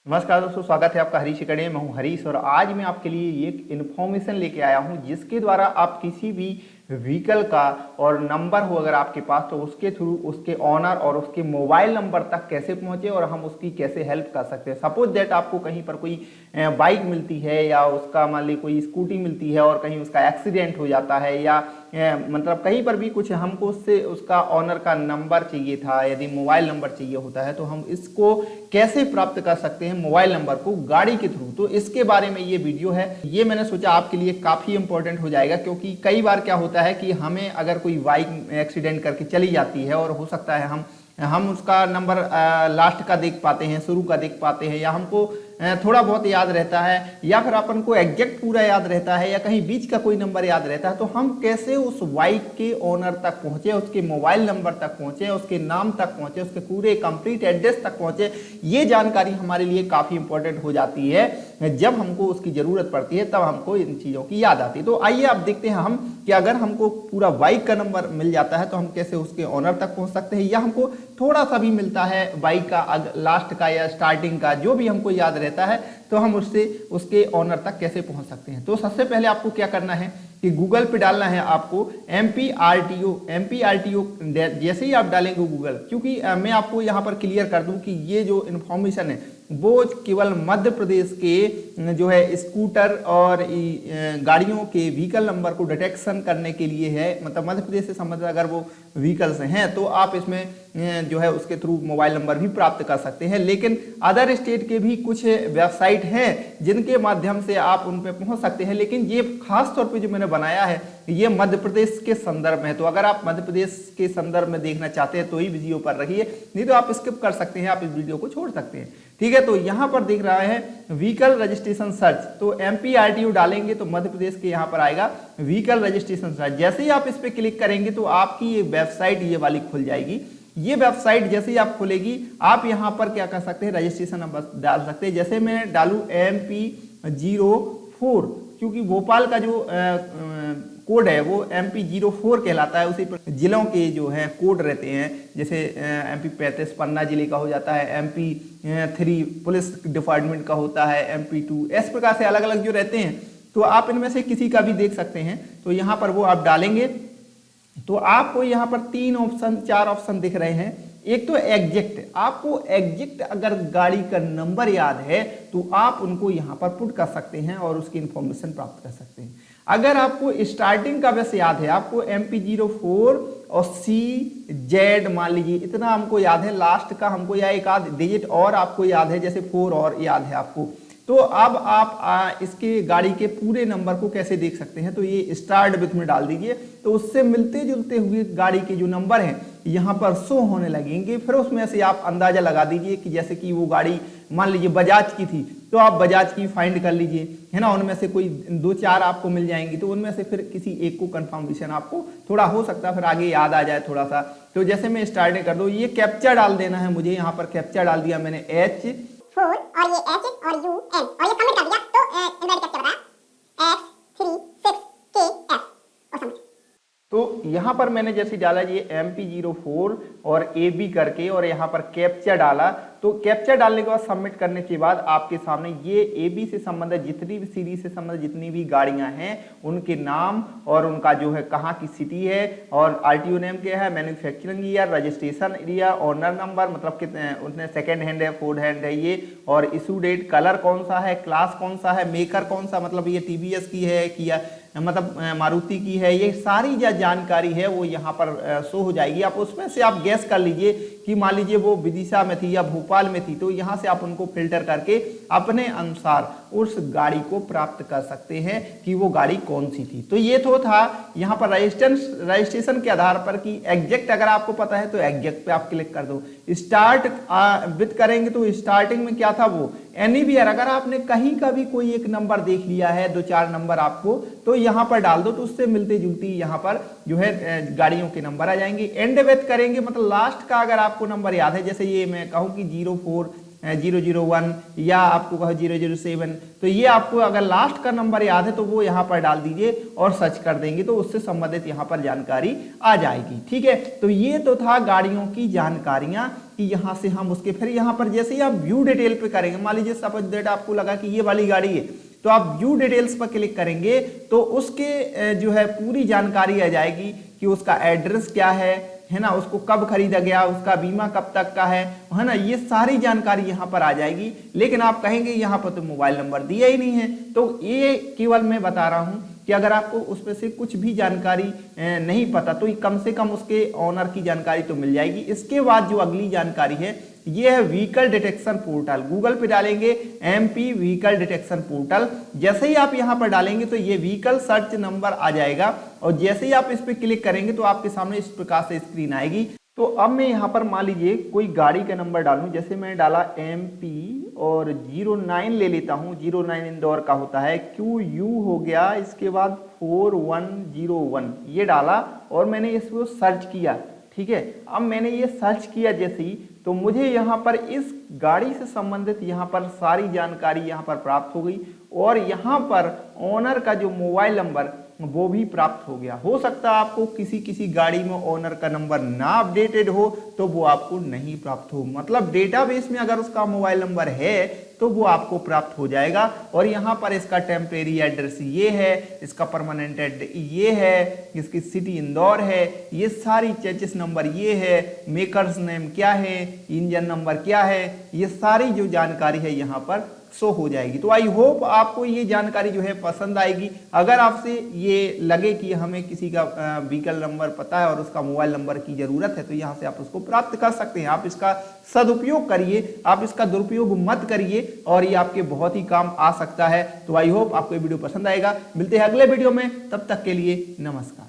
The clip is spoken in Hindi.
नमस्कार दोस्तों, स्वागत है आपका हरीश अकेडमी में। मैं हूं हरीश और आज मैं आपके लिए एक इन्फॉर्मेशन लेके आया हूं जिसके द्वारा आप किसी भी व्हीकल का और नंबर हो अगर आपके पास तो उसके थ्रू उसके ऑनर और उसके मोबाइल नंबर तक कैसे पहुंचे और हम उसकी कैसे हेल्प कर सकते हैं। सपोज दैट आपको कहीं पर कोई बाइक मिलती है या उसका मान ली कोई स्कूटी मिलती है और कहीं उसका एक्सीडेंट हो जाता है या मतलब कहीं पर भी कुछ हमको उससे उसका ऑनर का नंबर चाहिए था, यदि मोबाइल नंबर चाहिए होता है तो हम इसको कैसे प्राप्त कर सकते हैं मोबाइल नंबर को गाड़ी के थ्रू। तो इसके बारे में ये वीडियो है, ये मैंने सोचा आपके लिए काफ़ी इंपॉर्टेंट हो जाएगा क्योंकि कई बार क्या होता है कि हमें अगर कोई बाइक एक्सीडेंट करके चली जाती है और हो सकता है हम उसका नंबर लास्ट का देख पाते हैं, शुरू का देख पाते हैं या हमको थोड़ा बहुत याद रहता है या फिर अपन को एग्जैक्ट पूरा याद रहता है या कहीं बीच का कोई नंबर याद रहता है, तो हम कैसे उस बाइक के ओनर तक पहुंचे, उसके मोबाइल नंबर तक पहुंचे, उसके नाम तक पहुंचे, उसके पूरे कंप्लीट एड्रेस तक पहुंचे, ये जानकारी हमारे लिए काफ़ी इंपॉर्टेंट हो जाती है। जब हमको उसकी ज़रूरत पड़ती है तब हमको इन चीज़ों की याद आती है। तो आइए आप देखते हैं हम कि अगर हमको पूरा बाइक का नंबर मिल जाता है तो हम कैसे उसके ओनर तक पहुंच सकते हैं, या हमको थोड़ा सा भी मिलता है बाइक का लास्ट का या स्टार्टिंग का जो भी हमको याद रहता है तो हम उससे उसके ऑनर तक कैसे पहुंच सकते हैं। तो सबसे पहले आपको क्या करना है कि गूगल पे डालना है आपको MPRTO। जैसे ही आप डालेंगे गूगल, क्योंकि मैं आपको यहाँ पर क्लियर कर दूं कि ये जो इन्फॉर्मेशन है वो केवल मध्य प्रदेश के जो है स्कूटर और गाड़ियों के व्हीकल नंबर को डिटेक्शन करने के लिए है। मतलब मध्य प्रदेश से संबंधित अगर वो व्हीकल्स हैं तो आप इसमें जो है उसके थ्रू मोबाइल नंबर भी प्राप्त कर सकते हैं। लेकिन अदर स्टेट के भी कुछ वेबसाइट हैं जिनके माध्यम से आप उन पर पहुंच सकते हैं, लेकिन ये खास तौर पे जो मैंने बनाया है ये मध्य प्रदेश के संदर्भ में है। तो अगर आप मध्य प्रदेश के संदर्भ में देखना चाहते हैं तो ही वीडियो पर रखिए, नहीं तो आप स्किप कर सकते हैं, आप इस वीडियो को छोड़ सकते हैं। ठीक है, तो यहाँ पर देख रहा है व्हीकल रजिस्ट्रेशन सर्च, तो MPRTO डालेंगे तो मध्य प्रदेश के यहाँ पर आएगा व्हीकल रजिस्ट्रेशन सर्च। जैसे ही आप इस पर क्लिक करेंगे तो आपकी ये वेबसाइट ये वाली खुल जाएगी। ये वेबसाइट जैसे ही आप खोलेगी आप यहाँ पर क्या कर सकते हैं, रजिस्ट्रेशन नंबर डाल सकते हैं। जैसे मैं डालूँ MP04, क्योंकि भोपाल का जो कोड है वो MP04 कहलाता है। उसी पर जिलों के जो हैं कोड रहते हैं, जैसे MP35 पन्ना जिले का हो जाता है, MP3 पुलिस डिपार्टमेंट का होता है, MP2 इस प्रकार से अलग अलग जो रहते हैं। तो आप इनमें से किसी का भी देख सकते हैं। तो यहाँ पर वो आप डालेंगे तो आपको यहाँ पर 4 ऑप्शन दिख रहे हैं। एक तो एग्जैक्ट, आपको एग्जैक्ट अगर गाड़ी का नंबर याद है तो आप उनको यहाँ पर पुट कर सकते हैं और उसकी इंफॉर्मेशन प्राप्त कर सकते हैं। अगर आपको स्टार्टिंग का वैसे याद है, आपको MP04 और CZ मान लीजिए इतना हमको याद है, लास्ट का हमको या एक आध डिजिट और आपको याद है, जैसे 4 और याद है आपको, तो अब आप इसके गाड़ी के पूरे नंबर को कैसे देख सकते हैं। तो ये स्टार्ट विथ में डाल दीजिए तो उससे मिलते जुलते हुए गाड़ी के जो नंबर हैं यहाँ पर शो होने लगेंगे। फिर उसमें से आप अंदाजा लगा दीजिए कि जैसे कि वो गाड़ी मान लीजिए बजाज की थी तो आप बजाज की फाइंड कर लीजिए, है ना। उनमें से कोई 2-4 आपको मिल जाएंगी तो उनमें से फिर किसी एक को कंफर्मेशन आपको थोड़ा हो सकता है फिर आगे याद आ जाए थोड़ा सा। तो जैसे मैं स्टार्ट कर दूँ, ये कैप्चा डाल देना है मुझे। यहाँ पर कैप्चा डाल दिया मैंने H4 और ये H और UN और ये सबमिट कर दिया तो इनवर्ट कैप्चा बताया X36KF और सबमिट। तो यहाँ पर मैंने जैसे डाला ये MP04 और AB करके और यहाँ पर कैप्चा डाला, तो कैप्चा डालने के बाद सबमिट करने के बाद आपके सामने ये AB से संबंधित जितनी भी सीरीज से संबंधित जितनी भी गाड़ियां हैं उनके नाम और उनका जो है कहाँ की सिटी है और RTO नेम क्या है, manufacturing year, registration area, owner number मतलब कितने उसने सेकेंड हैंड है, फोर्थ हैंड है ये, और इशू डेट, कलर कौन सा है, क्लास कौन सा है, मेकर कौन सा, मतलब ये TVS की है कि मतलब मारुति की है, ये सारी जो जानकारी है वो यहाँ पर शो हो जाएगी। आप उसमें से आप गैस कर लीजिए कि मान लीजिए वो विदिशा में थी या भोपाल में थी, तो यहाँ से आप उनको फिल्टर करके अपने अनुसार उस गाड़ी को प्राप्त कर सकते हैं कि वो गाड़ी कौन सी थी। तो ये तो था यहाँ पर रजिस्ट्रेशन के आधार पर कि एग्जैक्ट अगर आपको पता है तो एग्जैक्ट पे आप क्लिक कर दो। स्टार्ट विथ करेंगे तो स्टार्टिंग में क्या था वो एनीवेयर, अगर आपने कहीं का भी कोई एक नंबर देख लिया है 2-4 नंबर आपको, तो यहाँ पर डाल दो तो उससे मिलते जुलती यहाँ पर जो है गाड़ियों के नंबर आ जाएंगे। एंड विथ करेंगे मतलब लास्ट का अगर आपको नंबर याद है, जैसे ये मैं कहूँ कि 04 001 या आपको कहो 007, तो ये आपको अगर लास्ट का नंबर याद है तो वो यहाँ पर डाल दीजिए और सर्च कर देंगे तो उससे संबंधित यहाँ पर जानकारी आ जाएगी। ठीक है, तो ये तो था गाड़ियों की जानकारियां कि यहाँ से हम उसके फिर यहाँ पर जैसे ही आप व्यू डिटेल पे करेंगे, मान लीजिए सपोज दैट आपको लगा कि ये वाली गाड़ी है, तो आप व्यू डिटेल्स पर क्लिक करेंगे तो उसके जो है पूरी जानकारी आ जाएगी कि उसका एड्रेस क्या है ना, उसको कब खरीदा गया, उसका बीमा कब तक का है ना, ये सारी जानकारी यहाँ पर आ जाएगी। लेकिन आप कहेंगे यहाँ पर तो मोबाइल नंबर दिया ही नहीं है, तो ये केवल मैं बता रहा हूँ कि अगर आपको उसमें से कुछ भी जानकारी नहीं पता तो कम से कम उसके ऑनर की जानकारी तो मिल जाएगी। इसके बाद जो अगली जानकारी है ये है व्हीकल डिटेक्शन पोर्टल। गूगल पे डालेंगे MP व्हीकल डिटेक्शन पोर्टल, जैसे ही आप यहाँ पर डालेंगे तो ये व्हीकल सर्च नंबर आ जाएगा और जैसे ही आप इस पर क्लिक करेंगे तो आपके सामने इस प्रकार से स्क्रीन आएगी। तो अब मैं यहाँ पर मान लीजिए कोई गाड़ी का नंबर डालूं, जैसे मैं डाला MP और 09 ले लेता हूँ, 09 इंदौर का होता है, QU हो गया, इसके बाद 4101 ये डाला और मैंने इसको सर्च किया। ठीक है, अब मैंने ये सर्च किया जैसे ही तो मुझे यहाँ पर इस गाड़ी से संबंधित यहाँ पर सारी जानकारी यहाँ पर प्राप्त हो गई और यहाँ पर ओनर का जो मोबाइल नंबर वो भी प्राप्त हो गया। हो सकता है आपको किसी गाड़ी में ओनर का नंबर ना अपडेटेड हो तो वो आपको नहीं प्राप्त हो, मतलब डेटाबेस में अगर उसका मोबाइल नंबर है तो वो आपको प्राप्त हो जाएगा। और यहाँ पर इसका टेम्परेरी एड्रेस ये है, इसका परमानेंट एड्रेस ये है, इसकी सिटी इंदौर है, ये सारी चेसिस नंबर ये है, मेकर्स नेम क्या है, इंजन नंबर क्या है, ये सारी जो जानकारी है यहाँ पर शो हो जाएगी। तो आई होप आपको ये जानकारी जो है पसंद आएगी। अगर आपसे ये लगे कि हमें किसी का व्हीकल नंबर पता है और उसका मोबाइल नंबर की जरूरत है तो यहाँ से आप उसको प्राप्त कर सकते हैं। आप इसका सदुपयोग करिए, आप इसका दुरुपयोग मत करिए और ये आपके बहुत ही काम आ सकता है। तो आई होप आपको ये वीडियो पसंद आएगा। मिलते हैं अगले वीडियो में, तब तक के लिए नमस्कार।